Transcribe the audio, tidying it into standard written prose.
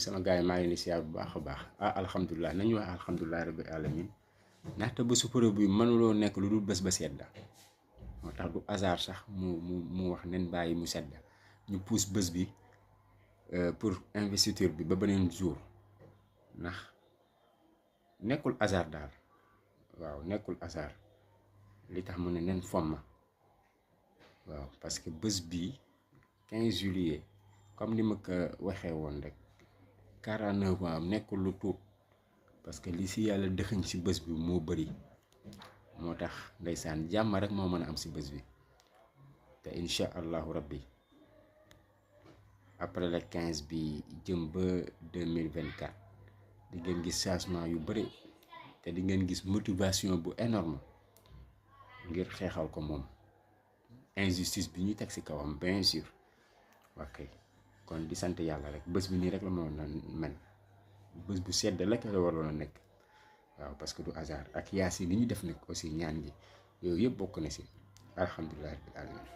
sama gars yi maa ngi leen di siyaar bu baax a baax alhamdulilah nañu wax alhamdulilah rabbil alamin ndaxte bésu preuve bi mënuloo nekk lu dul bés ba sedda moo tax du hasard sax mu wax nen bàyyi mu sedda ñu pousse bés bi pour investiture bi ba beneen jour ndax nekkul hasard daal waaw nekkul hasard li tax mu ne nen fomma waaw parce que bés bi 15 juillet comme ni ma ko waxee woon rek 49 ans nekkul lu tuut parce que li si yàlla dëxëñ si bés bi moo bëri moo tax ndeysaan jàmm rek moo mën a am si bés bi te incha allahu rabbi après le 15 bi jëm ba 2024 di ngeen gis changement yu bëri te di ngeen gis motivation bu énorme ngir xeexal ko moom injustice bi ñuy teg si kawam bien sûr ok kon di sant yàlla rek bés bi nii rek la mënoon a mel bés bu sedd la la waroon a nekk waaw parce que du hasard ak yaasi ni ñu def nag aussi ñaan gi yooyu yëpp bokk na si alhamdulilah rabbil alamin